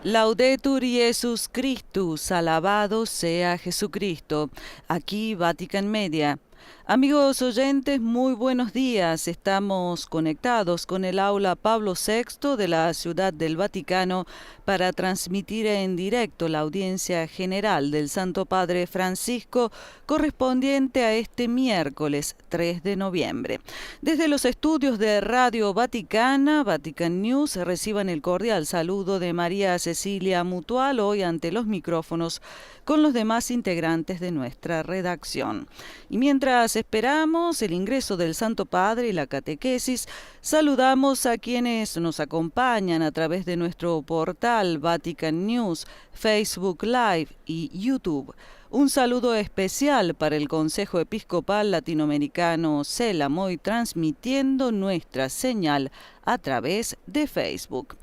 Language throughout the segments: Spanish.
Laudetur Jesus Christus, alabado sea Jesucristo. Aquí Vatican Media. Amigos oyentes, muy buenos días. Estamos conectados con el aula Pablo VI de la Ciudad del Vaticano para transmitir en directo la audiencia general del Santo Padre Francisco correspondiente a este miércoles 3 de noviembre. Desde los estudios de Radio Vaticana, Vatican News, reciban el cordial saludo de María Cecilia Mutual, hoy ante los micrófonos con los demás integrantes de nuestra redacción. Y mientras esperamos el ingreso del Santo Padre y la catequesis, saludamos a quienes nos acompañan a través de nuestro portal Vatican News, Facebook Live y YouTube. Un saludo especial para el Consejo Episcopal Latinoamericano CELAM, hoy transmitiendo nuestra señal a través de Facebook.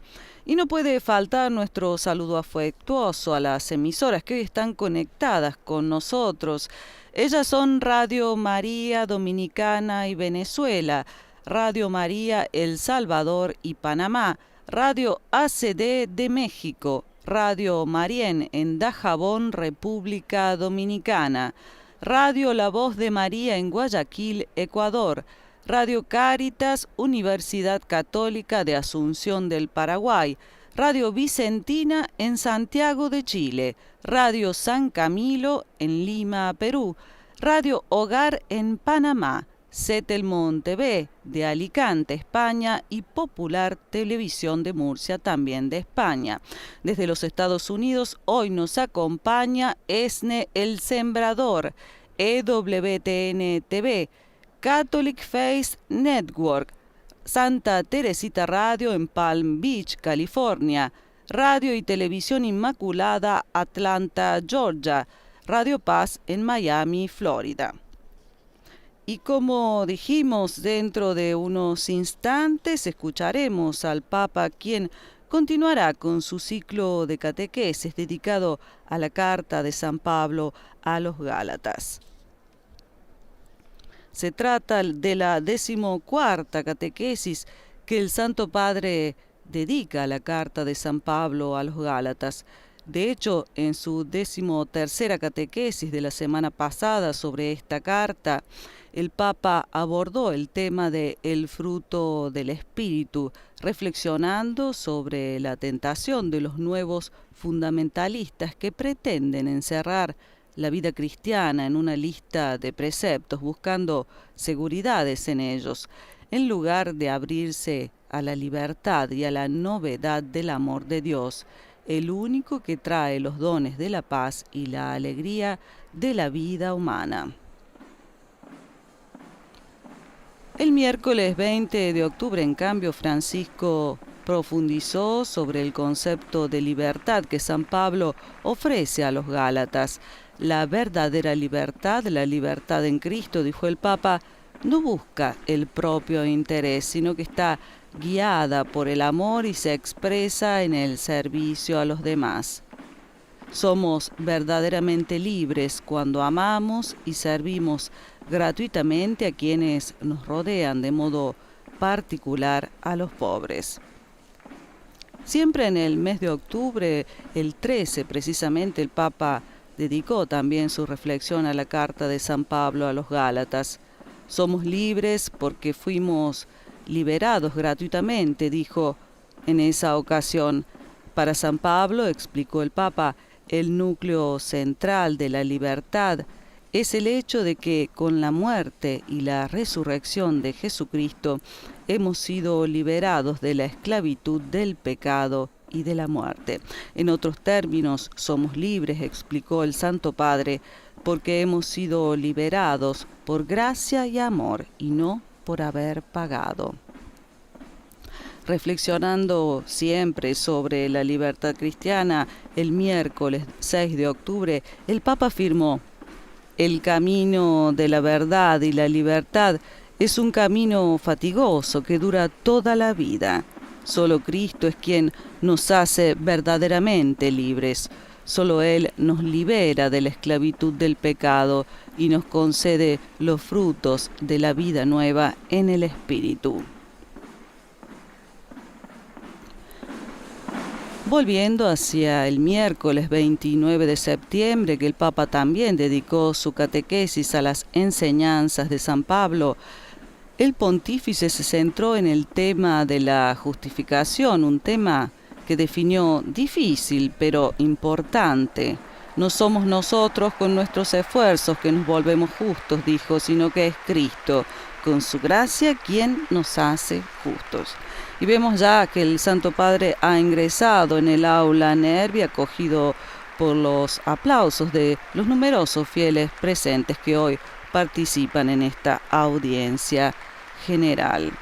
Y no puede faltar nuestro saludo afectuoso a las emisoras que hoy están conectadas con nosotros. Ellas son Radio María Dominicana y Venezuela, Radio María El Salvador y Panamá, Radio ACD de México, Radio Marién en Dajabón, República Dominicana, Radio La Voz de María en Guayaquil, Ecuador, Radio Cáritas, Universidad Católica de Asunción del Paraguay, Radio Vicentina en Santiago de Chile, Radio San Camilo en Lima, Perú, Radio Hogar en Panamá, Setelmont TV de Alicante, España y Popular Televisión de Murcia, también de España. Desde los Estados Unidos hoy nos acompaña ESNE El Sembrador, EWTN TV, Catholic Faith Network, Santa Teresita Radio en Palm Beach, California, Radio y Televisión Inmaculada Atlanta, Georgia, Radio Paz en Miami, Florida. Y como dijimos, dentro de unos instantes escucharemos al Papa, quien continuará con su ciclo de catequesis dedicado a la carta de San Pablo a los Gálatas. Se trata de la 14ª catequesis que el Santo Padre dedica a la carta de San Pablo a los Gálatas. De hecho, en su 13ª catequesis de la semana pasada sobre esta carta, el Papa abordó el tema de el fruto del Espíritu, reflexionando sobre la tentación de los nuevos fundamentalistas que pretenden encerrar la vida cristiana en una lista de preceptos, buscando seguridades en ellos, en lugar de abrirse a la libertad y a la novedad del amor de Dios, el único que trae los dones de la paz y la alegría de la vida humana. El miércoles 20 de octubre, en cambio, Francisco profundizó sobre el concepto de libertad que San Pablo ofrece a los Gálatas. La verdadera libertad, la libertad en Cristo, dijo el Papa, no busca el propio interés, sino que está guiada por el amor y se expresa en el servicio a los demás. Somos verdaderamente libres cuando amamos y servimos gratuitamente a quienes nos rodean, de modo particular a los pobres. Siempre en el mes de octubre, el 13 precisamente, el Papa dedicó también su reflexión a la carta de San Pablo a los Gálatas. Somos libres porque fuimos liberados gratuitamente, dijo en esa ocasión. Para San Pablo, explicó el Papa, el núcleo central de la libertad es el hecho de que con la muerte y la resurrección de Jesucristo hemos sido liberados de la esclavitud del pecado y de la muerte. En otros términos, somos libres, explicó el Santo Padre, porque hemos sido liberados por gracia y amor y no por haber pagado. Reflexionando siempre sobre la libertad cristiana, el miércoles 6 de octubre, el Papa afirmó: el camino de la verdad y la libertad es un camino fatigoso que dura toda la vida. Solo Cristo es quien nos hace verdaderamente libres. Solo Él nos libera de la esclavitud del pecado y nos concede los frutos de la vida nueva en el Espíritu. Volviendo hacia el miércoles 29 de septiembre, que el Papa también dedicó su catequesis a las enseñanzas de San Pablo, el pontífice se centró en el tema de la justificación, un tema que definió difícil pero importante. No somos nosotros con nuestros esfuerzos que nos volvemos justos, dijo, sino que es Cristo, con su gracia, quien nos hace justos. Y vemos ya que el Santo Padre ha ingresado en el aula Nervi, acogido por los aplausos de los numerosos fieles presentes que hoy participan en esta audiencia general.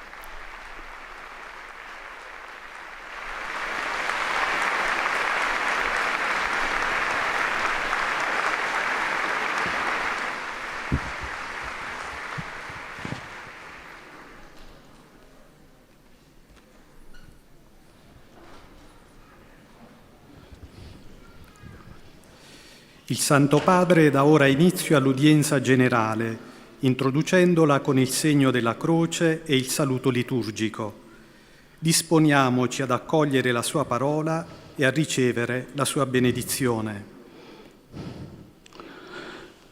Il Santo Padre dà ora inizio all'udienza generale, introducendola con il segno della croce e il saluto liturgico. Disponiamoci ad accogliere la sua parola e a ricevere la sua benedizione.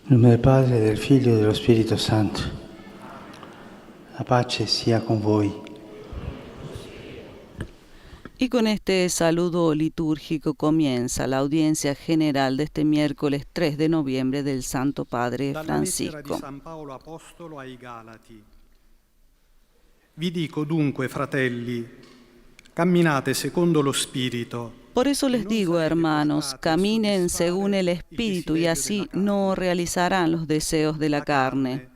Nel nome del Padre, del Figlio e dello Spirito Santo. La pace sia con voi. Y con este saludo litúrgico comienza la audiencia general de este miércoles 3 de noviembre del Santo Padre Francisco. Dalla lettera di San Paolo Apostolo ai Galati. Vi dico dunque, fratelli, camminate secondo lo Spirito. Por eso les digo, hermanos, caminen según el Espíritu y así no realizarán los deseos de la carne.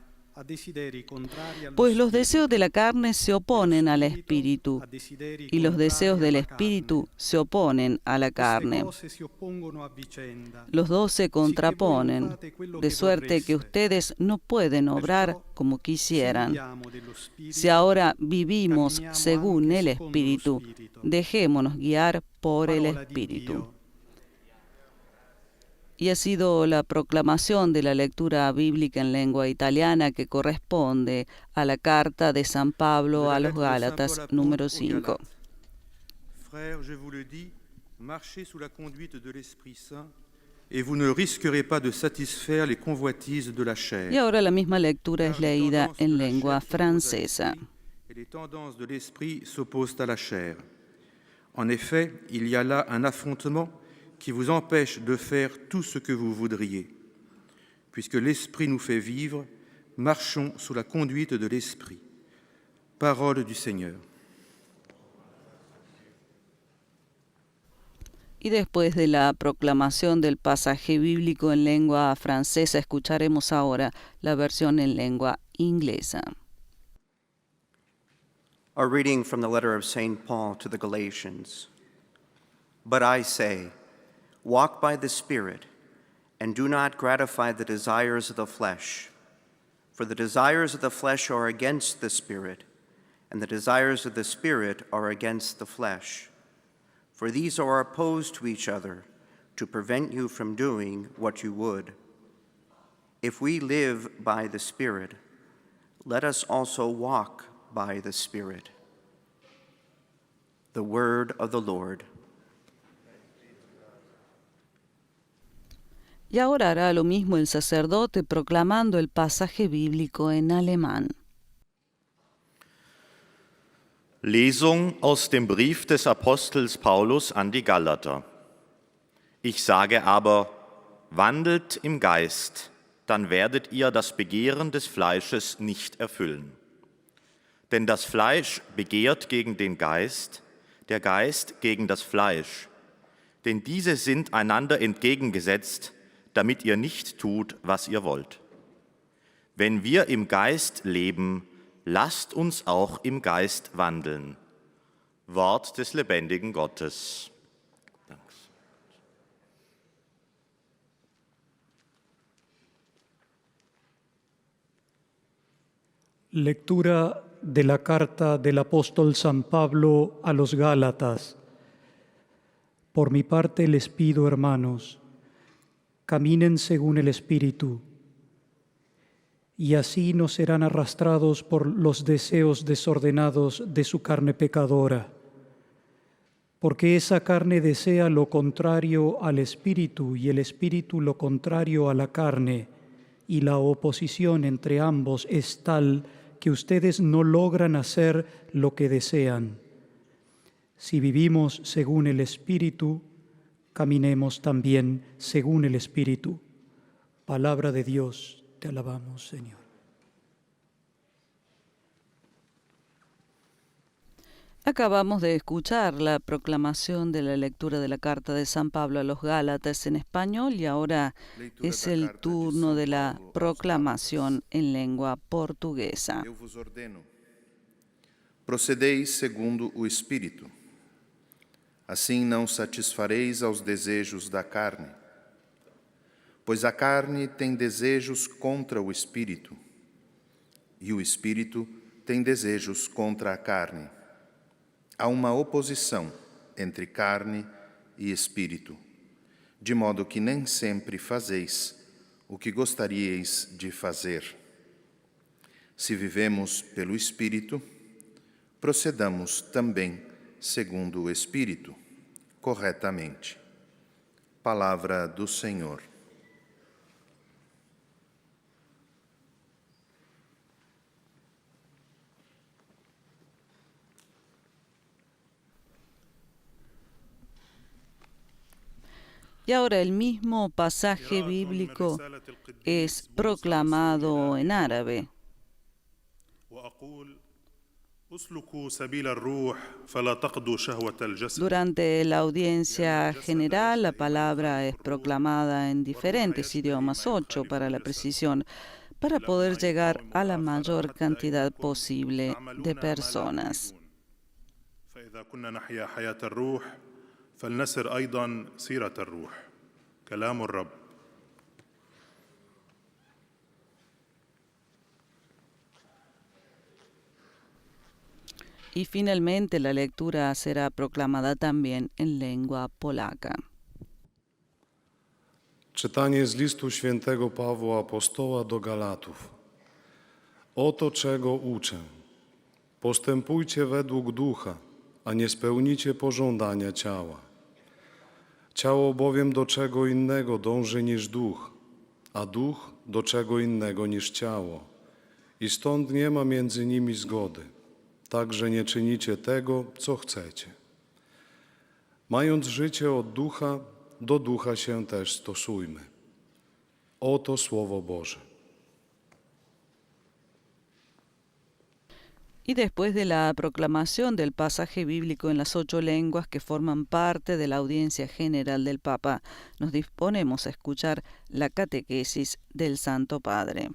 Pues los deseos de la carne se oponen al Espíritu y los deseos del Espíritu se oponen a la carne. Los dos se contraponen, de suerte que ustedes no pueden obrar como quisieran. Si ahora vivimos según el Espíritu, dejémonos guiar por el Espíritu. Y ha sido la proclamación de la lectura bíblica en lengua italiana que corresponde a la carta de San Pablo a los Gálatas, número 5. Frères, je vous le dis, marchez sous la conduite de l'Esprit Saint, et vous ne risquerez pas de satisfaire les convoitises de la chair. Y ahora la misma lectura es leída en lengua francesa. Et les tendances de l'esprit s'opposent à la chair. En effet, il y a là un affrontement qui vous empêche de faire tout ce que vous voudriez. Puisque l'Esprit nous fait vivre, marchons sous la conduite de l'Esprit. Parole du Seigneur. Y después de la proclamación del pasaje bíblico en lengua francesa, escucharemos ahora la versión en lengua inglesa. A reading from the letter of St. Paul to the Galatians. But I say, walk by the Spirit, and do not gratify the desires of the flesh. For the desires of the flesh are against the Spirit, and the desires of the Spirit are against the flesh. For these are opposed to each other, to prevent you from doing what you would. If we live by the Spirit, let us also walk by the Spirit. The word of the Lord. Y ahora hará lo mismo el sacerdote proclamando el pasaje bíblico en alemán. Lesung aus dem Brief des Apostels Paulus an die Galater. Ich sage aber, wandelt im Geist, dann werdet ihr das Begehren des Fleisches nicht erfüllen. Denn das Fleisch begehrt gegen den Geist, der Geist gegen das Fleisch. Denn diese sind einander entgegengesetzt, damit ihr nicht tut, was ihr wollt. Wenn wir im Geist leben, lasst uns auch im Geist wandeln. Wort des lebendigen Gottes. Dank. Lectura de la carta del apóstol San Pablo a los Gálatas. Por mi parte les pido, hermanos, caminen según el Espíritu, y así no serán arrastrados por los deseos desordenados de su carne pecadora. porque esa carne desea lo contrario al espíritu y el espíritu lo contrario a la carne, y la oposición entre ambos es tal que ustedes no logran hacer lo que desean. Si vivimos según el espíritu, caminemos también según el espíritu. Palabra de Dios, te alabamos, Señor. Acabamos de escuchar la proclamación de la lectura de la carta de San Pablo a los Gálatas en español y ahora es el turno de la proclamación en lengua portuguesa. Eu vos ordeno, procedeis segundo o Espírito. Assim não satisfareis aos desejos da carne, pois a carne tem desejos contra o Espírito, e o Espírito tem desejos contra a carne. Há uma oposição entre carne e Espírito, de modo que nem sempre fazeis o que gostaríeis de fazer. Se vivemos pelo Espírito, procedamos também segundo o Espírito, corretamente. Palavra do Senhor. Y ahora el mismo pasaje bíblico es proclamado en árabe. Durante la audiencia general, la palabra es proclamada en diferentes idiomas, 8 para la precisión, para poder llegar a la mayor cantidad posible de personas. فلنسر أيضا سيرة الروح كلام الرب. Y finalmente la lectura será proclamada también en lengua polaca. Czytanie z listu świętego Pawła Apostoła do Galatów. Oto czego uczę. Postępujcie według ducha, a nie spełnicie pożądania ciała. Ciało bowiem do czego innego dąży niż duch, a duch do czego innego niż ciało. I stąd nie ma między nimi zgody, tak że nie czynicie tego, co chcecie. Mając życie od ducha, do ducha się też stosujmy. Oto Słowo Boże. Y después de la proclamación del pasaje bíblico en las 8 lenguas que forman parte de la audiencia general del Papa, nos disponemos a escuchar la catequesis del Santo Padre.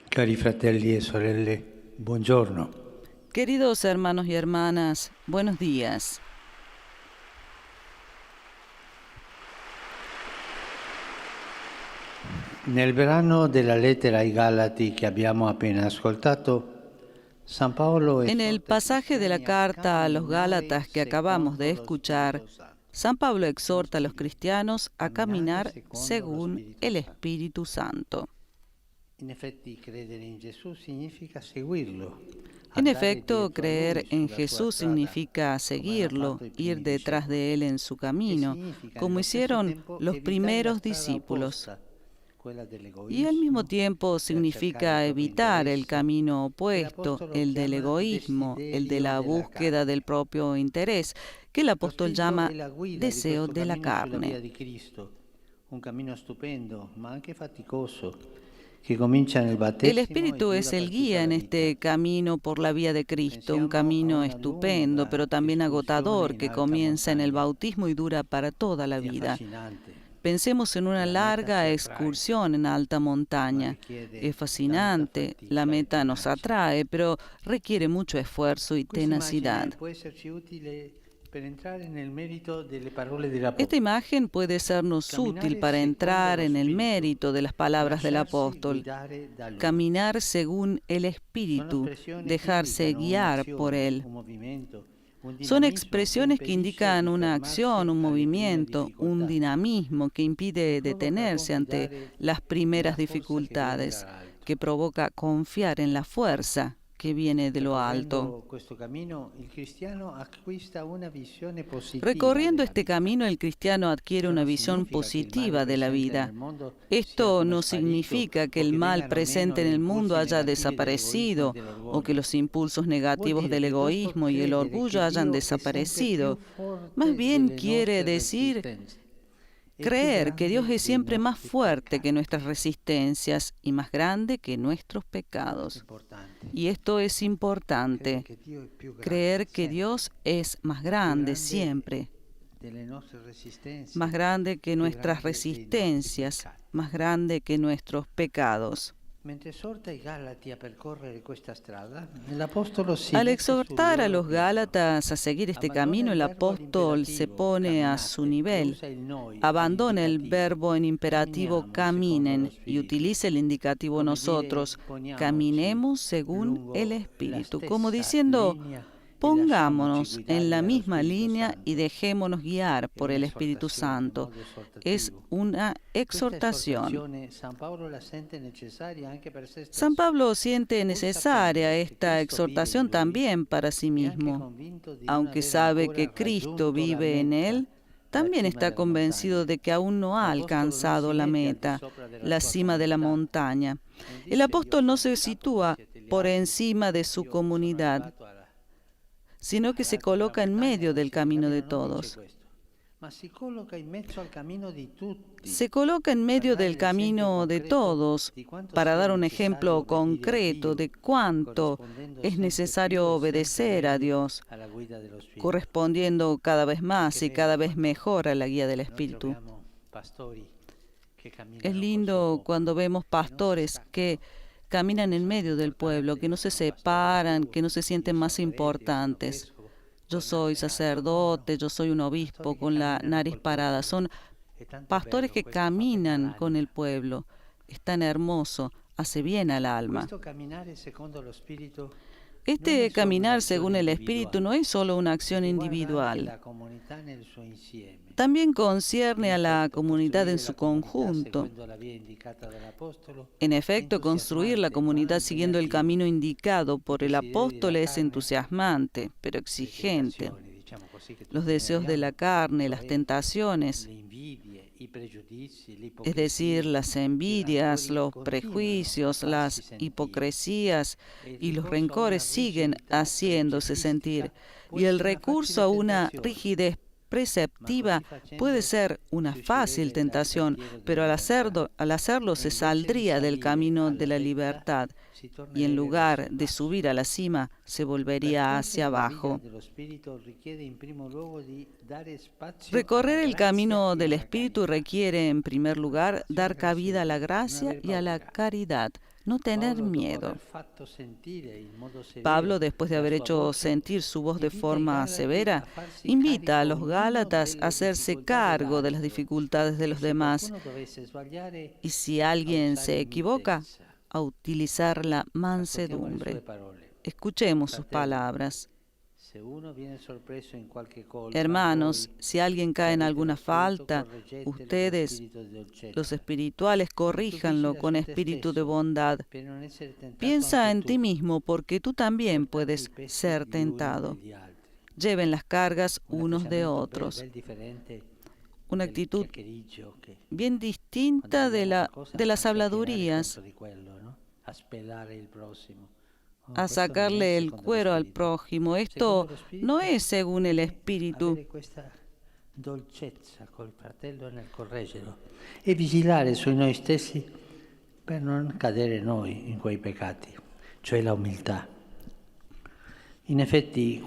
Cari fratelli e sorelle, buongiorno. Queridos hermanos y hermanas, buenos días. Nel brano della lettera ai Galati che abbiamo appena ascoltato, San Paolo En el pasaje de la carta a los Gálatas que acabamos de escuchar, San Pablo exhorta a los cristianos a caminar según el Espíritu Santo. In effetti, credere in Gesù significa seguirlo. En efecto, creer en Jesús significa seguirlo, ir detrás de Él en su camino, como hicieron los primeros discípulos. Y al mismo tiempo significa evitar el camino opuesto, el del egoísmo, el de la búsqueda del propio interés, que el apóstol llama deseo de la carne. Un camino estupendo, ma anche faticoso. El Espíritu es el guía en este camino por la vía de Cristo, un camino estupendo, pero también agotador, que comienza en el bautismo y dura para toda la vida. Pensemos en una larga excursión en alta montaña. Es fascinante, la meta nos atrae, pero requiere mucho esfuerzo y tenacidad. Esta imagen puede sernos útil para entrar en el mérito de las palabras del apóstol. Caminar según el Espíritu, dejarse guiar por él. Son expresiones que indican una acción, un movimiento, un dinamismo que impide detenerse ante las primeras dificultades, que provoca confiar en la fuerza que viene de lo alto. Recorriendo este camino, el cristiano adquiere una visión positiva de la vida. Esto no significa que el mal presente en el mundo haya desaparecido o que los impulsos negativos del egoísmo y el orgullo hayan desaparecido. Más bien quiere decir creer que Dios es siempre más fuerte que nuestras resistencias y más grande que nuestros pecados. Y esto es importante, creer que Dios es más grande siempre, más grande que nuestras resistencias, más grande que nuestros pecados. Al exhortar a los Gálatas a seguir este camino, el apóstol se pone a su nivel, abandona el verbo en imperativo caminen y utiliza el indicativo nosotros, caminemos según el Espíritu, como diciendo, pongámonos en la misma línea y dejémonos guiar por el Espíritu Santo. Es una exhortación. San Pablo siente necesaria esta exhortación también para sí mismo. Aunque sabe que Cristo vive en él, también está convencido de que aún no ha alcanzado la meta, la cima de la montaña. El apóstol no se sitúa por encima de su comunidad, sino que se coloca en medio del camino de todos. Se coloca en medio del camino de todos para dar un ejemplo concreto de cuánto es necesario obedecer a Dios, correspondiendo cada vez más y cada vez mejor a la guía del Espíritu. Es lindo cuando vemos pastores que caminan en medio del pueblo, que no se separan, que no se sienten más importantes. Yo soy sacerdote, yo soy un obispo con la nariz parada. Son pastores que caminan con el pueblo. Es tan hermoso, hace bien al alma. Este caminar según el Espíritu no es solo una acción individual. También concierne a la comunidad en su conjunto. En efecto, construir la comunidad siguiendo el camino indicado por el apóstol es entusiasmante, pero exigente. Los deseos de la carne, las tentaciones, es decir, las envidias, los prejuicios, las hipocresías y los rencores siguen haciéndose sentir, y el recurso a una rigidez preceptiva puede ser una fácil tentación, pero al hacerlo se saldría del camino de la libertad y en lugar de subir a la cima se volvería hacia abajo. Recorrer el camino del Espíritu requiere, en primer lugar, dar cabida a la gracia y a la caridad. No tener miedo. Pablo, después de haber hecho sentir su voz de forma severa, invita a los Gálatas a hacerse cargo de las dificultades de los demás y si alguien se equivoca, a utilizar la mansedumbre. Escuchemos sus palabras. Hermanos, si alguien cae en alguna falta, ustedes, los espirituales, corríjanlo con espíritu de bondad. Piensa en ti mismo, porque tú también puedes ser tentado. Lleven las cargas unos de otros. Una actitud bien distinta de las habladurías, a sacarle el cuero al prójimo. Esto no es según el Espíritu. E vigilare su noi stessi per non cadere noi in quei peccati, cioè la umiltà. En efecto,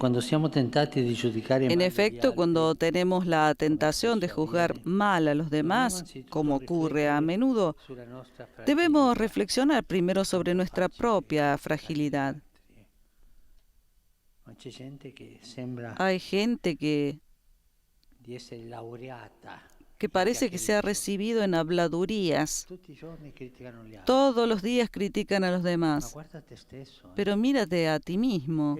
cuando tenemos la tentación de juzgar mal a los demás, como ocurre a menudo, debemos reflexionar primero sobre nuestra propia fragilidad. Hay gente que parece que se ha recibido en habladurías. Todos los días critican a los demás. Pero mírate a ti mismo.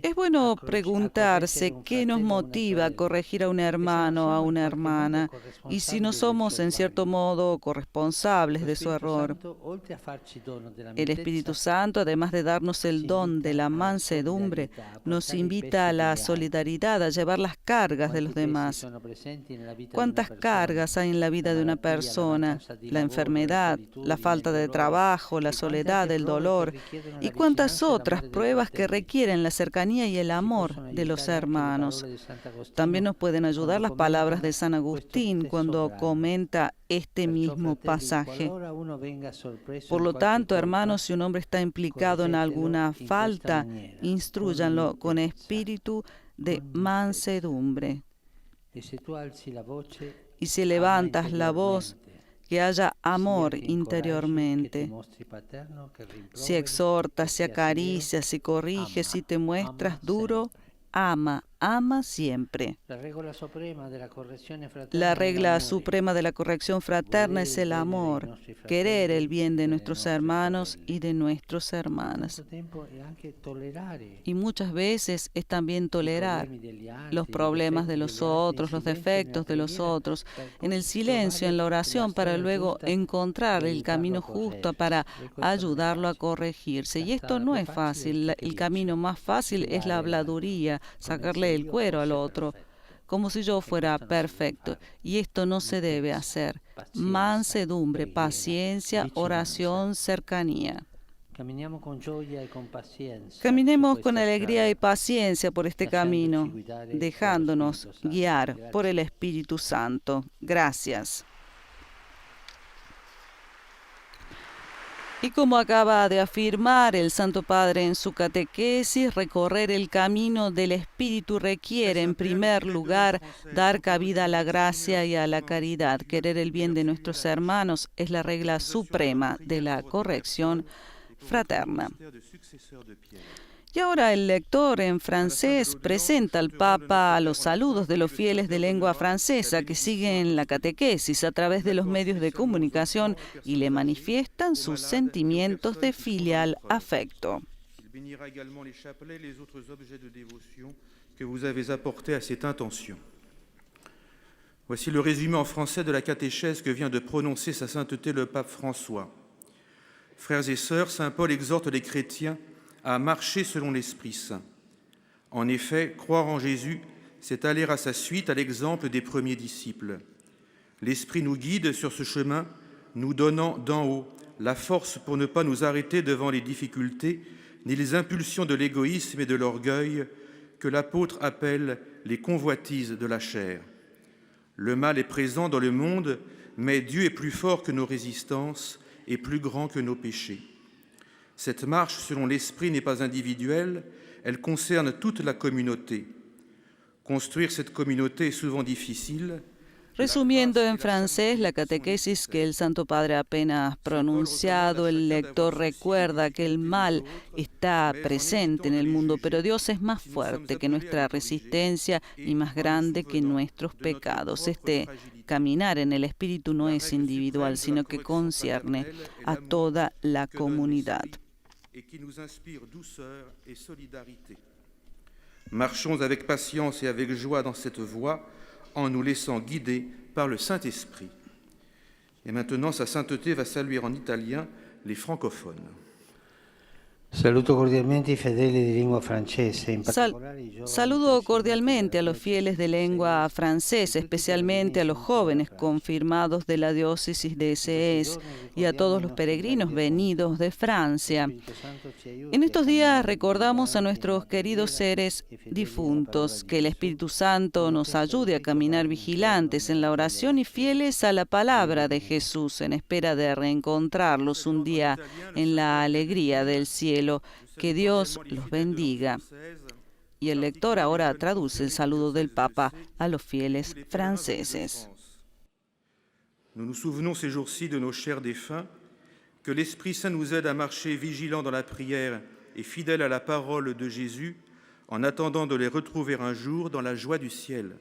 Es bueno preguntarse qué nos motiva a corregir a un hermano o a una hermana y si no somos en cierto modo corresponsables de su error. El Espíritu Santo, además de darnos el don de la mansedumbre, nos invita a la solidaridad, a llevar las cargas de los demás. ¿Cuántas cargas hay en la vida de una persona? La enfermedad, la falta de trabajo, la soledad, el dolor y cuántas otras pruebas que requieren la cercanía y el amor de los hermanos. También nos pueden ayudar las palabras de San Agustín cuando comenta este mismo pasaje. Por lo tanto, hermanos, si un hombre está implicado en alguna falta, instrúyanlo con espíritu de mansedumbre. Y si levantas la voz, que haya amor interiormente. Si exhortas, si acaricias, si corriges, si te muestras duro, ama siempre. La regla suprema de la corrección fraterna es el amor, querer el bien de nuestros hermanos y de nuestras hermanas. Y muchas veces es también tolerar los problemas de los otros, los defectos de los otros, en el silencio, en la oración, para luego encontrar el camino justo para ayudarlo a corregirse. Y esto no es fácil. El camino más fácil es la habladuría, sacarle el cuero al otro, como si yo fuera perfecto. Y esto no se debe hacer. Mansedumbre, paciencia, oración, cercanía. Caminemos con alegría y paciencia por este camino, dejándonos guiar por el Espíritu Santo. Gracias. Y como acaba de afirmar el Santo Padre en su catequesis, recorrer el camino del Espíritu requiere, en primer lugar, dar cabida a la gracia y a la caridad. Querer el bien de nuestros hermanos es la regla suprema de la corrección fraterna. Y ahora el lector en francés presenta al Papa los saludos de los fieles de lengua francesa que siguen la catequesis a través de los medios de comunicación y le manifiestan sus sentimientos de filial afecto. Il bénira également les chapelets et les autres objets de dévotion que vous avez apportés à cette intention. Voici le résumé en français de la catéchèse que vient de prononcer sa sainteté le pape François. Frères et sœurs, saint Paul exhorte les chrétiens à marcher selon l'Esprit Saint. En effet, croire en Jésus, c'est aller à sa suite à l'exemple des premiers disciples. L'Esprit nous guide sur ce chemin, nous donnant d'en haut la force pour ne pas nous arrêter devant les difficultés ni les impulsions de l'égoïsme et de l'orgueil que l'apôtre appelle les convoitises de la chair. Le mal est présent dans le monde, mais Dieu est plus fort que nos résistances et plus grand que nos péchés. Cette marche selon l'Esprit n'est pas individuelle, elle concerne toute la communauté. Construire cette communauté est souvent difficile. Resumiendo en francés la catequesis que el Santo Padre apenas pronunciado, el lector recuerda que el mal está presente en el mundo, pero Dios es más fuerte que nuestra resistencia y más grande que nuestros pecados. Este caminar en el Espíritu no es individual, sino que concierne a toda la comunidad. Marchons avec patience et avec joie dans cette voie, en nous laissant guider par le Saint-Esprit. Et maintenant, sa sainteté va saluer en italien les francophones. Saludo cordialmente i fedeli di lingua francese, in particolare i giovani. Saludo cordialmente a los fieles de lengua francesa, especialmente a los jóvenes confirmados de la diócesis de Sées y a todos los peregrinos venidos de Francia. En estos días recordamos a nuestros queridos seres difuntos, que el Espíritu Santo nos ayude a caminar vigilantes en la oración y fieles a la palabra de Jesús, en espera de reencontrarlos un día en la alegría del cielo. Que Dios los bendiga. Y el lector ahora traduce el saludo del Papa a los fieles franceses. Nous nous souvenons ces jours-ci de nos chers défunts, que l'Esprit Saint nous aide à marcher vigilants dans la prière et fidèles à la parole de Jésus, en attendant de les retrouver un jour dans la joie du ciel.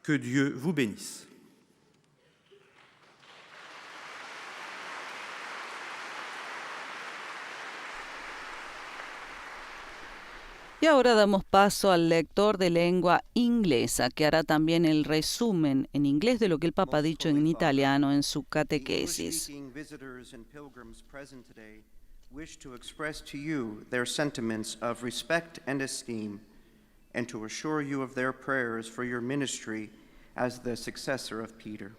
Que Dieu vous bénisse. Y ahora damos paso al lector de lengua inglesa, que hará también el resumen en inglés de lo que el Papa ha dicho en italiano en su catequesis. Wish to express to you their sentiments of respect and esteem, and to assure you of their prayers for your ministry as the successor of Peter.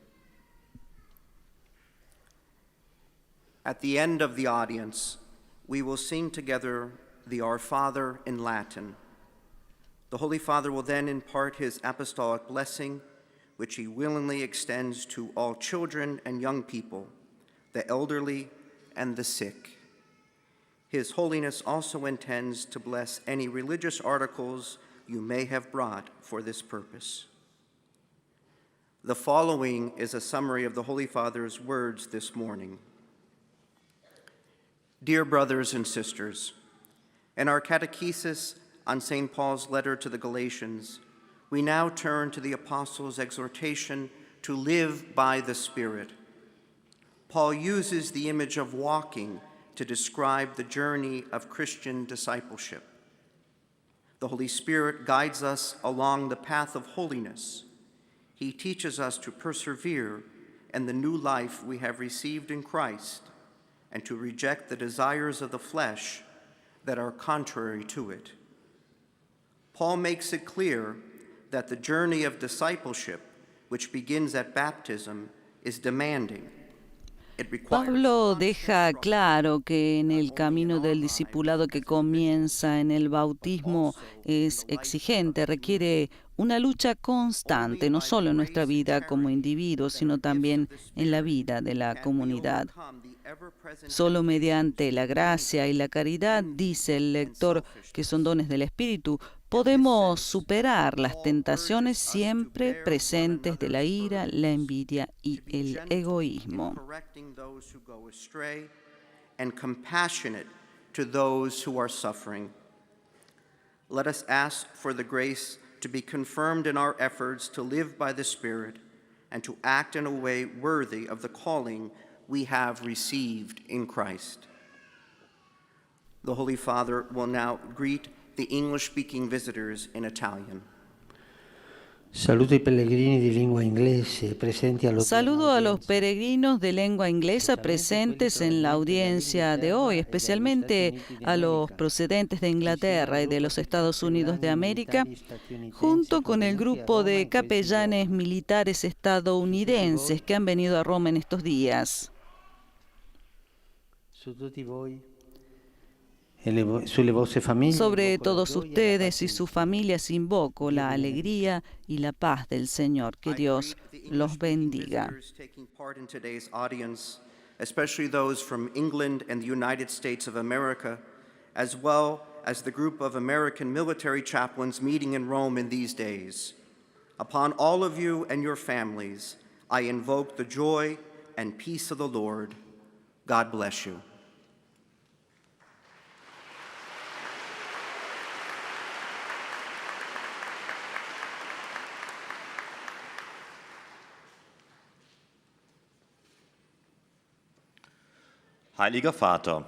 At the end of the audience, we will sing together the Our Father in Latin. The Holy Father will then impart his apostolic blessing, which he willingly extends to all children and young people, the elderly and the sick. His Holiness also intends to bless any religious articles you may have brought for this purpose. The following is a summary of the Holy Father's words this morning. Dear brothers and sisters, in our catechesis on St. Paul's letter to the Galatians, we now turn to the Apostles' exhortation to live by the Spirit. Paul uses the image of walking to describe the journey of Christian discipleship. The Holy Spirit guides us along the path of holiness. He teaches us to persevere in the new life we have received in Christ and to reject the desires of the flesh that are contrary to it. Paul makes it clear that the journey of discipleship, which begins at baptism, is demanding. Pablo deja claro que en el camino del discipulado que comienza en el bautismo es exigente, requiere una lucha constante, no solo en nuestra vida como individuos, sino también en la vida de la comunidad. Solo mediante la gracia y la caridad, dice el lector, que son dones del Espíritu, podemos superar las tentaciones siempre presentes de la ira, la envidia y el egoísmo. And compassionate to those who are suffering. Let us ask for the grace to be confirmed in our efforts to live by the Spirit and to act in a way worthy of the calling we have received in Christ. The Holy Father will now greet the English-speaking visitors in Italian. Saludo a los peregrinos de lengua inglesa presentes en la audiencia de hoy, especialmente a los procedentes de Inglaterra y de los Estados Unidos de América, junto con el grupo de capellanes militares estadounidenses que han venido a Roma en estos días. Sobre todos ustedes y sus familias invoco la alegría y la paz del Señor. Que Dios los bendiga. Especially those from England and the United States of America, as well as the group of American military chaplains meeting in Rome in these days. Upon all of you and your families, I invoke the joy and peace of the Lord. God bless you. Heiliger Vater,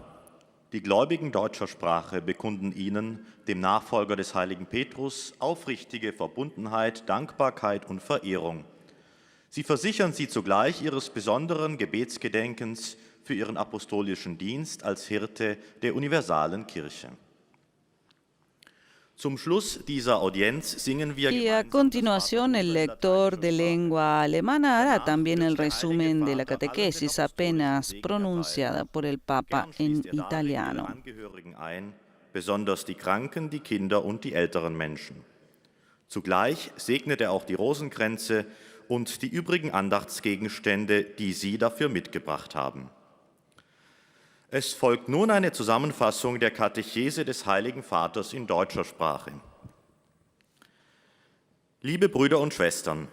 die Gläubigen deutscher Sprache bekunden Ihnen, dem Nachfolger des heiligen Petrus, aufrichtige Verbundenheit, Dankbarkeit und Verehrung. Sie versichern Sie zugleich Ihres besonderen Gebetsgedenkens für Ihren apostolischen Dienst als Hirte der universalen Kirche. Zum Schluss dieser Audienz singen wir y a continuación el lector de lengua alemana hará también el resumen de la catequesis apenas pronunciada por el Papa en italiano. Angehörigen ein, besonders die Kranken, die Kinder und die älteren Menschen. Zugleich segnet er auch die Rosenkränze und die übrigen Andachtsgegenstände, die Sie dafür mitgebracht haben. Es folgt nun eine Zusammenfassung der Katechese des Heiligen Vaters in deutscher Sprache. Liebe Brüder und Schwestern,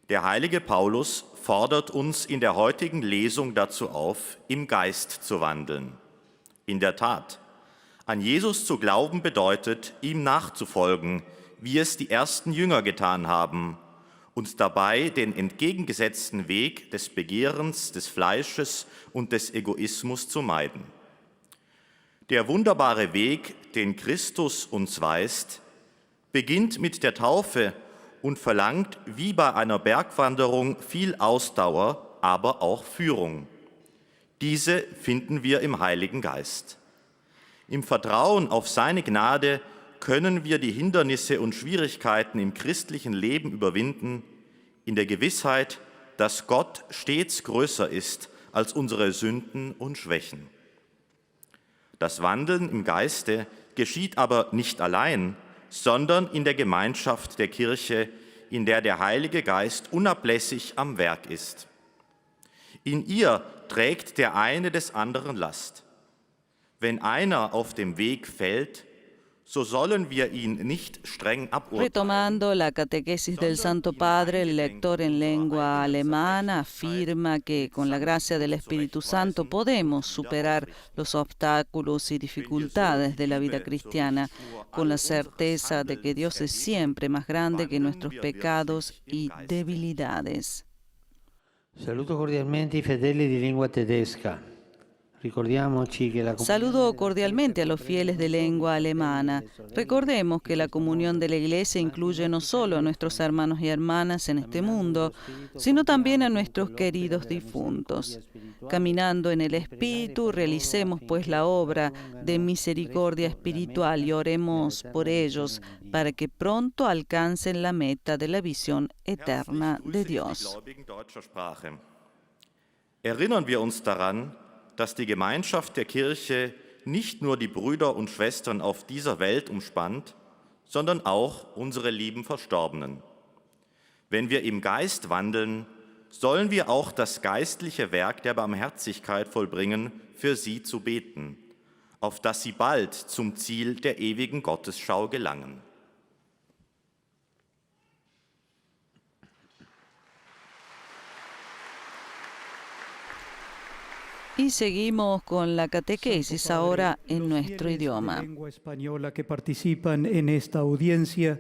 der heilige Paulus fordert uns in der heutigen Lesung dazu auf, im Geist zu wandeln. In der Tat, an Jesus zu glauben bedeutet, ihm nachzufolgen, wie es die ersten Jünger getan haben, und dabei den entgegengesetzten Weg des Begehrens, des Fleisches und des Egoismus zu meiden. Der wunderbare Weg, Weg, den Christus uns weist, beginnt mit der Taufe und verlangt wie bei einer Bergwanderung viel Ausdauer, aber auch Führung. Diese finden wir im Heiligen Geist. Im Vertrauen auf seine Gnade können wir die Hindernisse und Schwierigkeiten im christlichen Leben überwinden, in der Gewissheit, dass Gott stets größer ist als unsere Sünden und Schwächen. Das Wandeln im Geiste geschieht aber nicht allein, sondern in der Gemeinschaft der Kirche, in der der Heilige Geist unablässig am Werk ist. In ihr trägt der eine des anderen Last. Wenn einer auf dem Weg fällt, so sollen wir ihn nicht streng aburteilen. Retomando la catequesis del Santo Padre, el lector en lengua alemana afirma que con la gracia del Espíritu Santo podemos superar los obstáculos y dificultades de la vida cristiana con la certeza de que Dios es siempre más grande que nuestros pecados y debilidades. Saluto cordialmente i fedeli di lingua tedesca. Saludo cordialmente a los fieles de lengua alemana. Recordemos que la comunión de la Iglesia incluye no solo a nuestros hermanos y hermanas en este mundo, sino también a nuestros queridos difuntos. Caminando en el Espíritu, realicemos pues la obra de misericordia espiritual y oremos por ellos para que pronto alcancen la meta de la visión eterna de Dios. Erinnern wir uns daran, dass die Gemeinschaft der Kirche nicht nur die Brüder und Schwestern auf dieser Welt umspannt, sondern auch unsere lieben Verstorbenen. Wenn wir im Geist wandeln, sollen wir auch das geistliche Werk der Barmherzigkeit vollbringen, für sie zu beten, auf dass sie bald zum Ziel der ewigen Gottesschau gelangen. Y seguimos con la catequesis ahora en nuestro idioma. Lengua española que participan en esta audiencia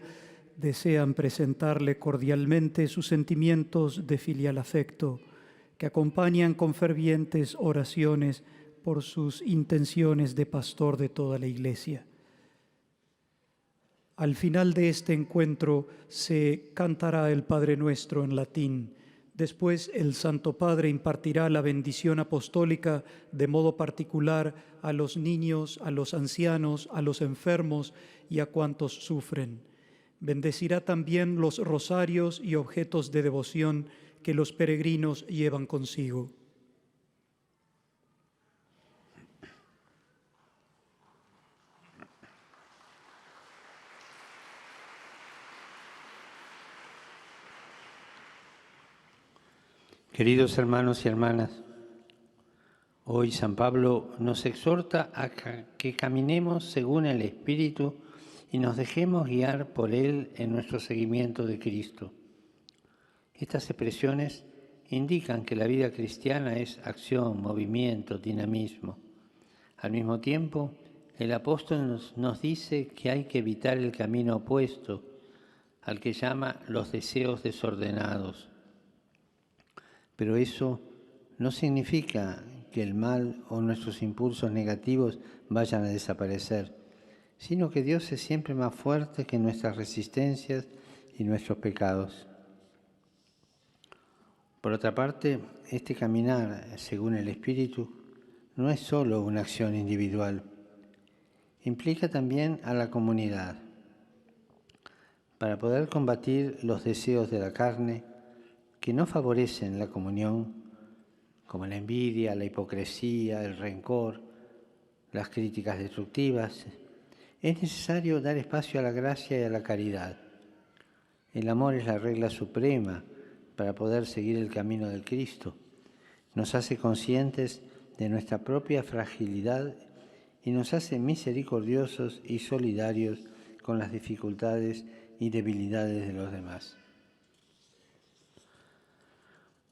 desean presentarle cordialmente sus sentimientos de filial afecto, que acompañan con fervientes oraciones por sus intenciones de pastor de toda la Iglesia. Al final de este encuentro se cantará el Padre Nuestro en latín. Después el Santo Padre impartirá la bendición apostólica de modo particular a los niños, a los ancianos, a los enfermos y a cuantos sufren. Bendecirá también los rosarios y objetos de devoción que los peregrinos llevan consigo. Queridos hermanos y hermanas, hoy San Pablo nos exhorta a que caminemos según el Espíritu y nos dejemos guiar por Él en nuestro seguimiento de Cristo. Estas expresiones indican que la vida cristiana es acción, movimiento, dinamismo. Al mismo tiempo, el apóstol nos dice que hay que evitar el camino opuesto al que llama los deseos desordenados. Pero eso no significa que el mal o nuestros impulsos negativos vayan a desaparecer, sino que Dios es siempre más fuerte que nuestras resistencias y nuestros pecados. Por otra parte, este caminar según el Espíritu no es solo una acción individual, implica también a la comunidad. Para poder combatir los deseos de la carne, que no favorecen la comunión, como la envidia, la hipocresía, el rencor, las críticas destructivas, es necesario dar espacio a la gracia y a la caridad. El amor es la regla suprema para poder seguir el camino del Cristo. Nos hace conscientes de nuestra propia fragilidad y nos hace misericordiosos y solidarios con las dificultades y debilidades de los demás.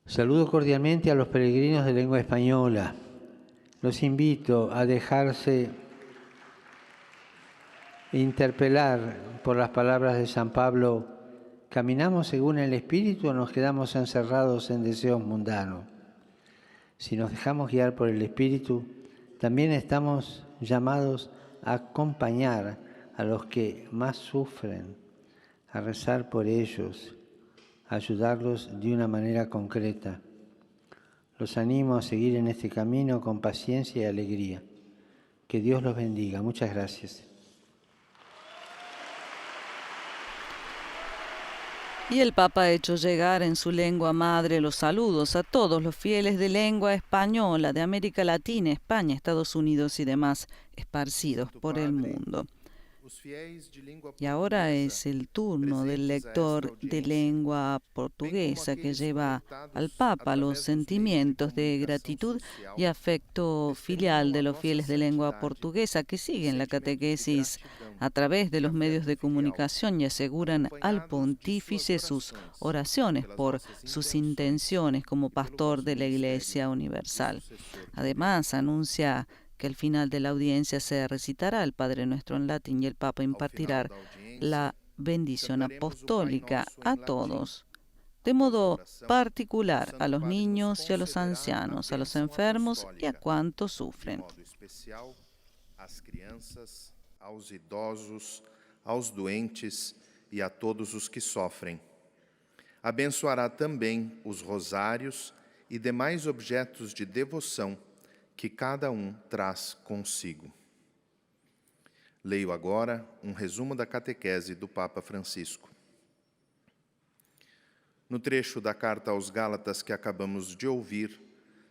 Saludo cordialmente a los peregrinos de lengua española. Los invito a dejarse interpelar por las palabras de San Pablo: ¿caminamos según el Espíritu o nos quedamos encerrados en deseos mundanos? Si nos dejamos guiar por el Espíritu, también estamos llamados a acompañar a los que más sufren, a rezar por ellos, a ayudarlos de una manera concreta. Los animo a seguir en este camino con paciencia y alegría. Que Dios los bendiga. Muchas gracias. Y el Papa ha hecho llegar en su lengua madre los saludos a todos los fieles de lengua española de América Latina, España, Estados Unidos y demás esparcidos por el mundo. Y ahora es el turno del lector de lengua portuguesa que lleva al Papa los sentimientos de gratitud y afecto filial de los fieles de lengua portuguesa que siguen la catequesis a través de los medios de comunicación y aseguran al pontífice sus oraciones por sus intenciones como pastor de la Iglesia Universal. Además, anuncia que al final de la audiencia se recitará el Padre Nuestro en latín y el Papa impartirá la bendición apostólica a todos, de modo particular a los niños y a los ancianos, a los enfermos y a cuantos sufren. Às crianças, aos idosos, aos doentes e a todos os que sofrem. Abençoará também os rosários e demais objetos de devoção que cada traz consigo. Leio agora resumo da catequese do Papa Francisco. No trecho da carta aos Gálatas que acabamos de ouvir,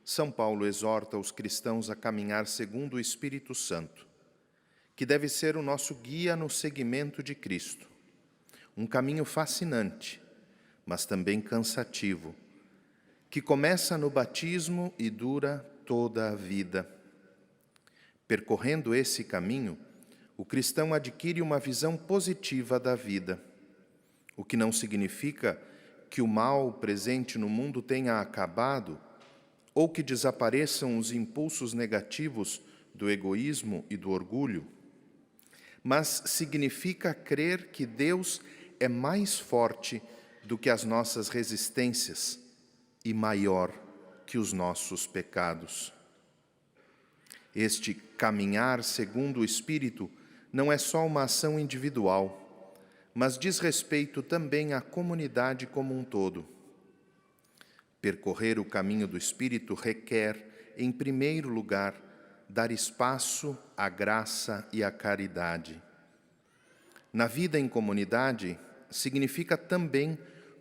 São Paulo exorta os cristãos a caminhar segundo o Espírito Santo, que deve ser o nosso guia no seguimento de Cristo. Caminho fascinante, mas também cansativo, que começa no batismo e dura toda a vida. Percorrendo esse caminho, o cristão adquire uma visão positiva da vida, o que não significa que o mal presente no mundo tenha acabado ou que desapareçam os impulsos negativos do egoísmo e do orgulho, mas significa crer que Deus é mais forte do que as nossas resistências e maior que os nossos pecados. Este caminhar segundo o Espírito não é só uma ação individual, mas diz respeito também à comunidade como um todo. Percorrer o caminho do Espírito requer, em primeiro lugar, dar espaço à graça e à caridade. Na vida em comunidade, significa também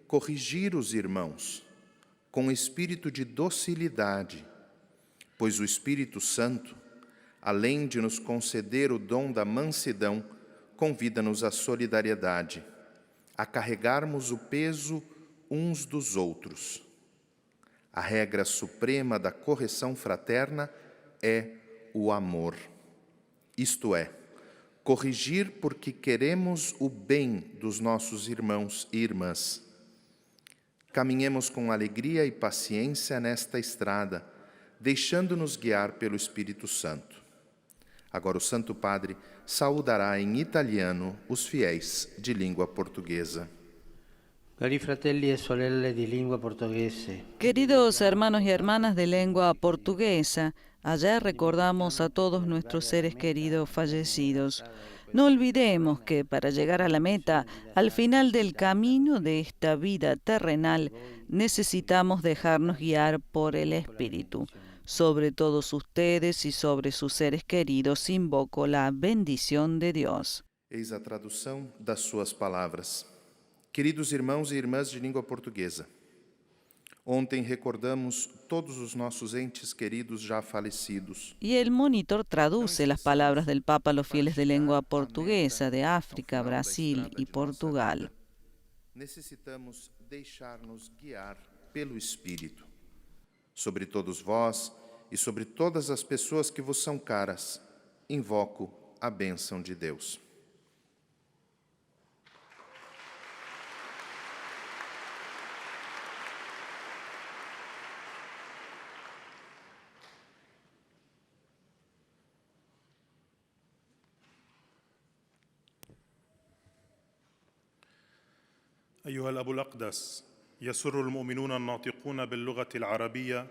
corrigir os irmãos, com espírito de docilidade, pois o Espírito Santo, além de nos conceder o dom da mansidão, convida-nos à solidariedade, a carregarmos o peso uns dos outros. A regra suprema da correção fraterna é o amor. Isto é, corrigir porque queremos o bem dos nossos irmãos e irmãs. Caminhemos com alegria e paciência nesta estrada, deixando-nos guiar pelo Espírito Santo. Agora o Santo Padre saudará em italiano os fiéis de língua portuguesa. Cari fratelli e sorelle di lingua portoghese. Queridos hermanos y hermanas de lengua portuguesa, ayer recordamos a todos nuestros seres queridos fallecidos. No olvidemos que para llegar a la meta, al final del camino de esta vida terrenal, necesitamos dejarnos guiar por el Espíritu. Sobre todos ustedes y sobre sus seres queridos invoco la bendición de Dios. Eis a tradução das suas palavras. Queridos irmãos e irmãs de língua portuguesa, ontem recordamos todos os nossos entes queridos já falecidos. Y el monitor traduce las palabras del Papa a los fieles de lengua portuguesa de África, Brasil y Portugal. Necessitamos deixar-nos guiar pelo Espírito. Sobre todos vós e sobre todas as pessoas que vos são caras, invoco a bênção de Deus. أيها الأب الأقدس، يسر المؤمنون الناطقون باللغة العربية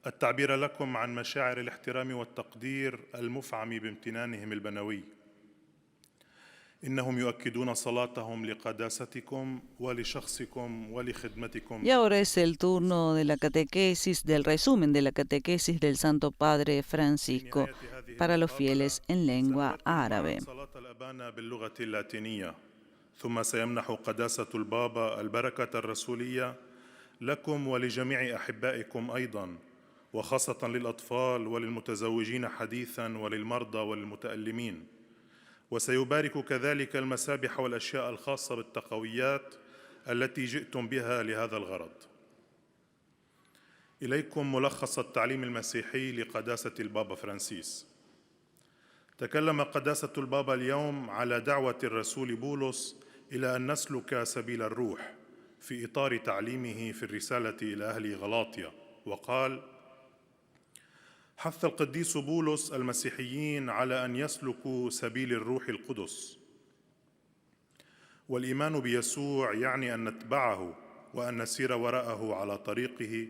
التعبير لكم عن مشاعر الاحترام والتقدير المفعم بامتنانهم البنوي. إنهم يؤكدون صلاتهم لقداستكم ولشخصكم ولخدمتكم. Y ahora es el turno de la catequesis, del resumen de la catequesis del Santo Padre Francisco para los fieles en lengua árabe. صلاة الأبانا باللغة اللاتينية، ثم سيمنح قداسة البابا البركة الرسولية لكم ولجميع أحبائكم أيضاً، وخاصة للأطفال وللمتزوجين حديثاً وللمرضى وللمتألمين. وسيبارك كذلك المسابح والأشياء الخاصة بالتقويات التي جئتم بها لهذا الغرض. إليكم ملخص التعليم المسيحي لقداسة البابا فرانسيس. تكلم قداسة البابا اليوم على دعوة الرسول بولس إلى أن نسلك سبيل الروح في إطار تعليمه في الرسالة إلى أهل غلاطيا، وقال: حث القديس بولس المسيحيين على أن يسلكوا سبيل الروح القدس. والإيمان بيسوع يعني أن نتبعه وأن نسير وراءه على طريقه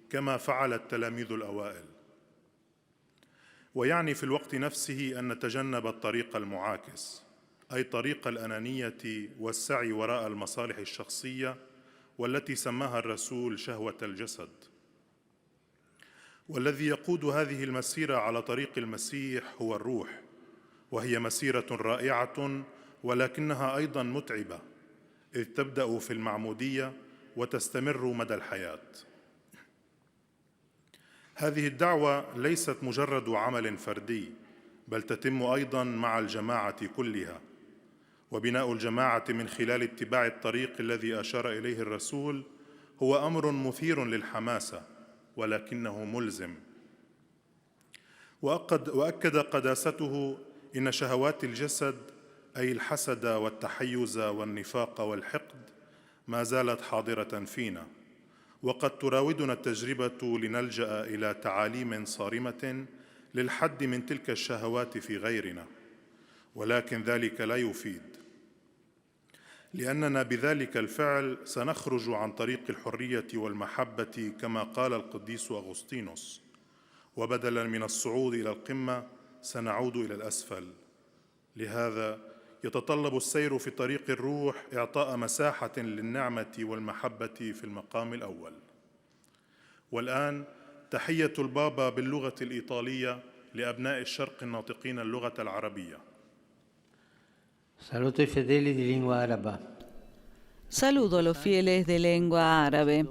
كما فعل التلاميذ الأوائل. ويعني في الوقت نفسه أن نتجنب الطريق المعاكس، أي طريق الأنانية والسعي وراء المصالح الشخصية، والتي سماها الرسول شهوة الجسد. والذي يقود هذه المسيرة على طريق المسيح هو الروح، وهي مسيرة رائعة ولكنها أيضاً متعبة، إذ تبدأ في المعمودية وتستمر مدى الحياة. هذه الدعوة ليست مجرد عمل فردي، بل تتم أيضاً مع الجماعة كلها. وبناء الجماعة من خلال اتباع الطريق الذي أشار إليه الرسول هو أمر مثير للحماسة، ولكنه ملزم. وأكد قداسته إن شهوات الجسد، أي الحسد والتحيز والنفاق والحقد، ما زالت حاضرة فينا، وقد تراودنا التجربة لنلجأ إلى تعاليم صارمة للحد من تلك الشهوات في غيرنا، ولكن ذلك لا يفيد، لأننا بذلك الفعل سنخرج عن طريق الحرية والمحبة كما قال القديس أغسطينوس، وبدلاً من الصعود إلى القمة سنعود إلى الأسفل. لهذا يتطلب السير في طريق الروح إعطاء مساحة للنعمة والمحبة في المقام الأول. والآن تحية البابا باللغة الإيطالية لأبناء الشرق الناطقين اللغة العربية. Saluto i fedeli di lingua araba. Saludo a los fieles de lengua árabe.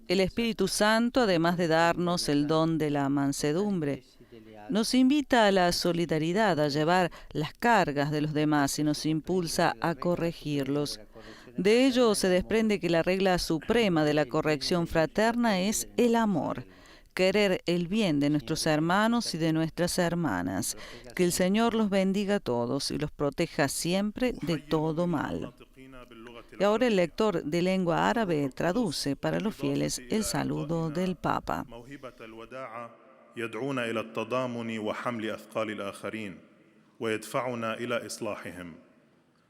El Espíritu Santo, además de darnos el don de la mansedumbre, nos invita a la solidaridad, a llevar las cargas de los demás y nos impulsa a corregirlos. De ello se desprende que la regla suprema de la corrección fraterna es el amor, querer el bien de nuestros hermanos y de nuestras hermanas. Que el Señor los bendiga a todos y los proteja siempre de todo mal. Y ahora el lector de lengua árabe traduce para los fieles el saludo del Papa. يدعونا إلى التضامن وحمل أثقال الآخرين ويدفعنا إلى إصلاحهم.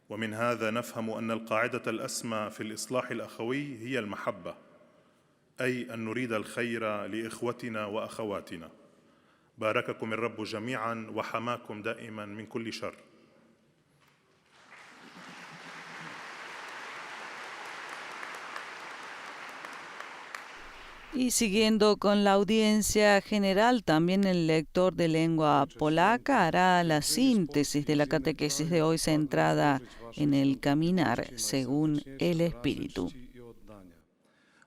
ومن هذا نفهم أن القاعدة الأسمى في الإصلاح الأخوي هي المحبة، أي أن نريد الخير لإخوتنا وأخواتنا. بارككم الرب جميعا وحماكم دائما من كل شر. Y siguiendo con la audiencia general, también el lector de lengua polaca hará la síntesis de la catequesis de hoy centrada en el caminar según el Espíritu.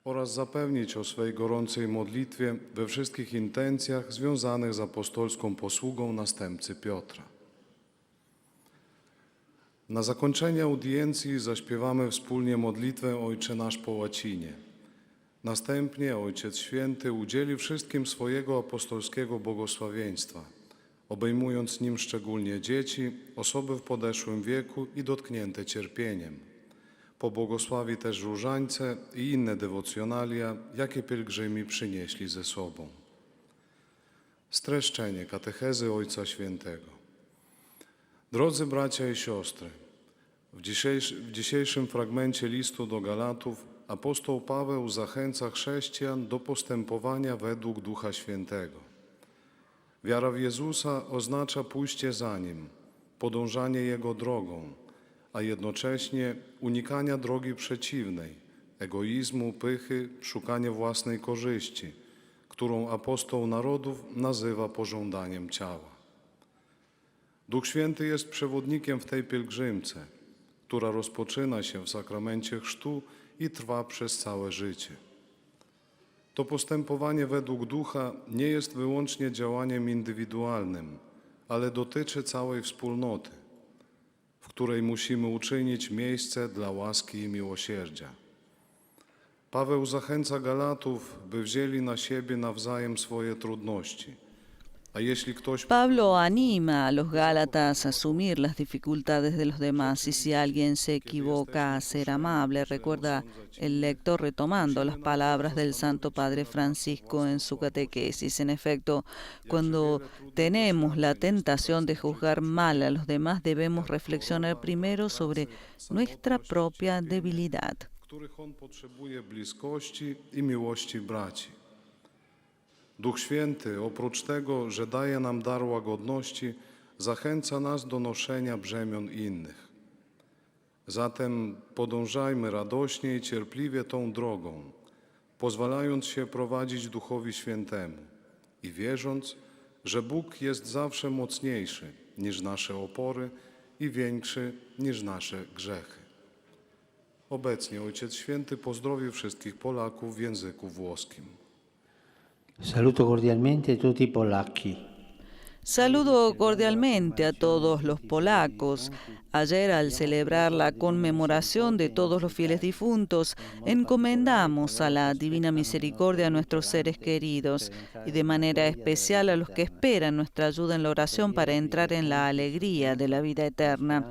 Oraz zapewnić o swej gorącej modlitwie we wszystkich intencjach związanych z apostolską posługą następcy Piotra. Na zakończenie audiencji zaśpiewamy wspólnie modlitwę Ojcze Nasz po łacinie. Następnie Ojciec Święty udzieli wszystkim swojego apostolskiego błogosławieństwa, obejmując nim szczególnie dzieci, osoby w podeszłym wieku i dotknięte cierpieniem. Pobłogosławi też różańce i inne dewocjonalia, jakie pielgrzymi przynieśli ze sobą. Streszczenie katechezy Ojca Świętego. Drodzy bracia i siostry, w dzisiejszym fragmencie listu do Galatów apostoł Paweł zachęca chrześcijan do postępowania według Ducha Świętego. Wiara w Jezusa oznacza pójście za Nim, podążanie Jego drogą, a jednocześnie unikania drogi przeciwnej, egoizmu, pychy, szukania własnej korzyści, którą apostoł narodów nazywa pożądaniem ciała. Duch Święty jest przewodnikiem w tej pielgrzymce, która rozpoczyna się w sakramencie chrztu i trwa przez całe życie. To postępowanie według Ducha nie jest wyłącznie działaniem indywidualnym, ale dotyczy całej wspólnoty, w której musimy uczynić miejsce dla łaski i miłosierdzia. Paweł zachęca Galatów, by wzięli na siebie nawzajem swoje trudności. A jeśli ktoś... Pablo anima a los Gálatas a asumir las dificultades de los demás y si alguien se equivoca a ser amable, recuerda el lector retomando las palabras del Santo Padre Francisco en su catequesis. En efecto, cuando tenemos la tentación de juzgar mal a los demás, debemos reflexionar primero sobre nuestra propia debilidad. Których on potrzebuje bliskości i miłości braci. Duch Święty, oprócz tego, że daje nam dar łagodności, zachęca nas do noszenia brzemion innych. Zatem podążajmy radośnie i cierpliwie tą drogą, pozwalając się prowadzić Duchowi Świętemu i wierząc, że Bóg jest zawsze mocniejszy niż nasze opory i większy niż nasze grzechy. Obecnie Ojciec Święty pozdrowi wszystkich Polaków w języku włoskim. Saluto cordialmente tutti i polacchi. Saludo cordialmente a todos los polacos. Ayer, al celebrar la conmemoración de todos los fieles difuntos, encomendamos a la Divina Misericordia a nuestros seres queridos y de manera especial a los que esperan nuestra ayuda en la oración para entrar en la alegría de la vida eterna.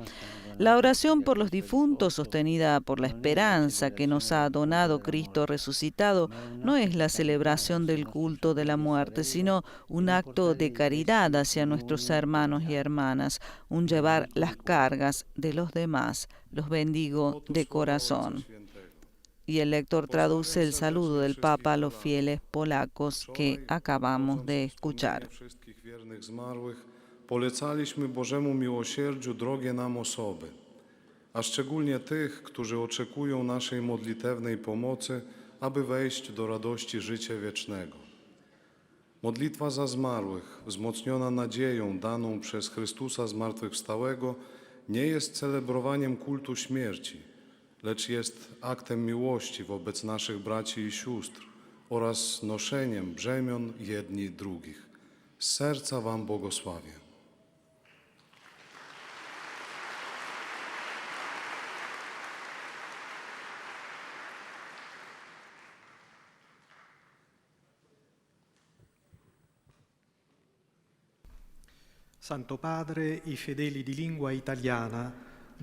La oración por los difuntos, sostenida por la esperanza que nos ha donado Cristo resucitado, no es la celebración del culto de la muerte, sino un acto de caridad hacia nuestros hermanos y hermanas, un llevar las cargas de los demás. Los bendigo de corazón. Y el lector traduce el saludo del Papa a los fieles polacos que acabamos de escuchar. Polecaliśmy Bożemu miłosierdziu drogie nam osoby, a szczególnie tych, którzy oczekują naszej modlitewnej pomocy, aby wejść do radości życia wiecznego. Modlitwa za zmarłych, wzmocniona nadzieją daną przez Chrystusa zmartwychwstałego, nie jest celebrowaniem kultu śmierci, lecz jest aktem miłości wobec naszych braci i sióstr oraz noszeniem brzemion jedni drugich. Z serca Wam błogosławię. Santo Padre, i fedeli di lingua italiana.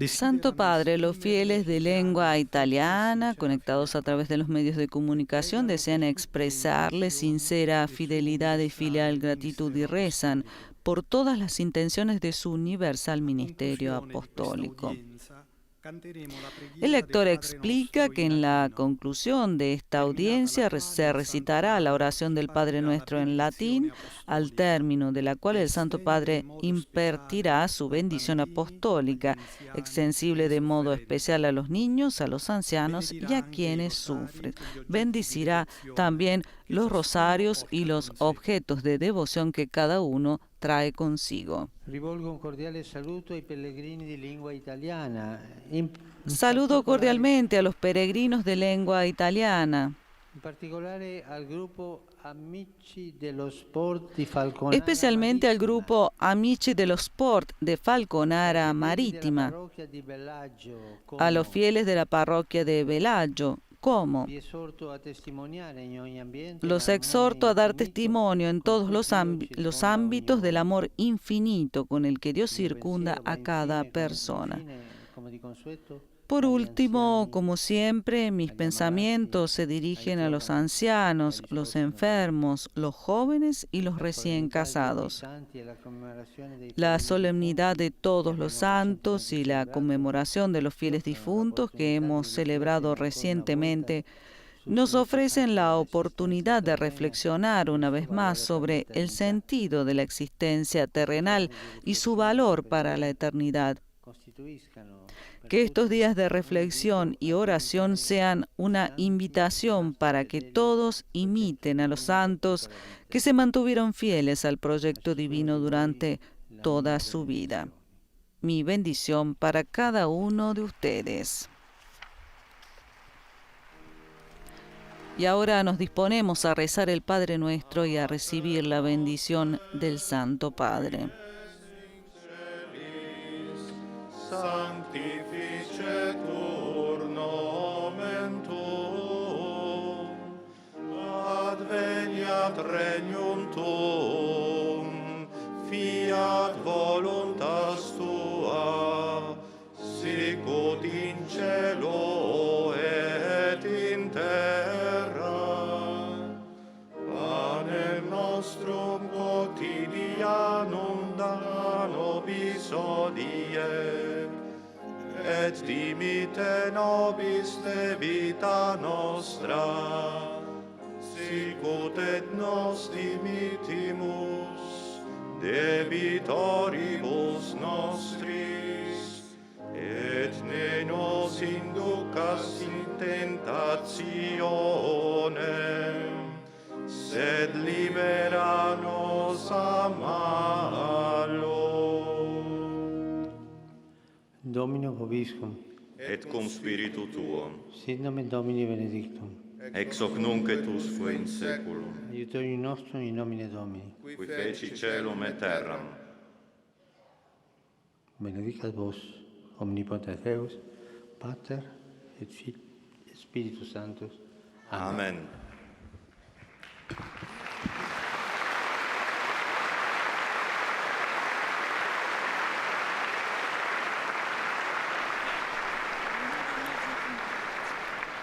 Santo Padre, los fieles de lengua italiana, conectados a través de los medios de comunicación, desean expresarle sincera fidelidad y filial gratitud y rezan por todas las intenciones de su universal ministerio apostólico. El lector explica que en la conclusión de esta audiencia se recitará la oración del Padre Nuestro en latín, al término de la cual el Santo Padre impartirá su bendición apostólica, extensible de modo especial a los niños, a los ancianos y a quienes sufren. Bendicirá también los rosarios y los objetos de devoción que cada uno trae consigo. Rivolgo un cordiale saluto ai pellegrini di lingua italiana. Saludo cordialmente a los peregrinos de lengua italiana. In particolare al gruppo Amici dello Sport di Falconara. Especialmente al grupo Amici dello Sport de Falconara Marittima. A los fieles de la parroquia de Bellagio. ¿Cómo? Los exhorto a dar testimonio en todos los ámbitos del amor infinito con el que Dios circunda a cada persona. Por último, como siempre, mis pensamientos se dirigen a los ancianos, los enfermos, los jóvenes y los recién casados. La solemnidad de todos los santos y la conmemoración de los fieles difuntos que hemos celebrado recientemente nos ofrecen la oportunidad de reflexionar una vez más sobre el sentido de la existencia terrenal y su valor para la eternidad. Que estos días de reflexión y oración sean una invitación para que todos imiten a los santos que se mantuvieron fieles al proyecto divino durante toda su vida. Mi bendición para cada uno de ustedes. Y ahora nos disponemos a rezar el Padre Nuestro y a recibir la bendición del Santo Padre. Sanctificetur nomen tuum, adveniat regnum tuum, fiat voluntas tua, sicut in cielo et in terra. Panem nostrum quotidianum da nobis hodie, et dimite nobis debita nostra, sicut et nos dimitimus debitoribus nostris, et ne nos inducas in tentationem, sed libera nos a malo. Domino vobiscum, Et cum spiritu tuo, sit nomen Domini benedictum, ex hoc nunc et usque in saeculum, aiutorium nostrum in nomine Domini. qui feci celum et terram. Benedicat vos, omnipotens Deus, Pater et Filius et Spiritus Sanctus. Amen.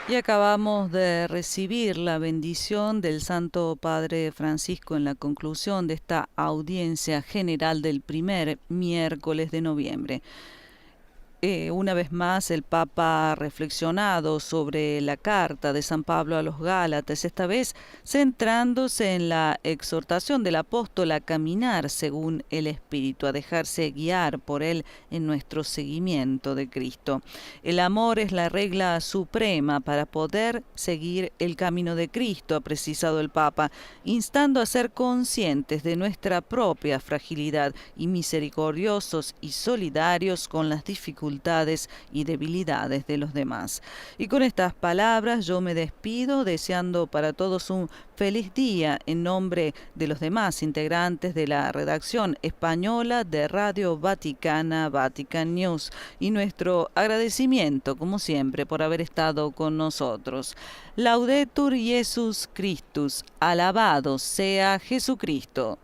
Y acabamos de recibir la bendición del Santo Padre Francisco en la conclusión de esta audiencia general del primer miércoles de noviembre. Una vez más el Papa ha reflexionado sobre la carta de San Pablo a los Gálatas, esta vez centrándose en la exhortación del apóstol a caminar según el Espíritu, a dejarse guiar por él en nuestro seguimiento de Cristo. El amor es la regla suprema para poder seguir el camino de Cristo, ha precisado el Papa, instando a ser conscientes de nuestra propia fragilidad y misericordiosos y solidarios con las dificultades y debilidades de los demás. Y con estas palabras yo me despido deseando para todos un feliz día en nombre de los demás integrantes de la redacción española de Radio Vaticana, Vatican News, y nuestro agradecimiento como siempre por haber estado con nosotros. Laudetur Jesus Christus, alabado sea Jesucristo.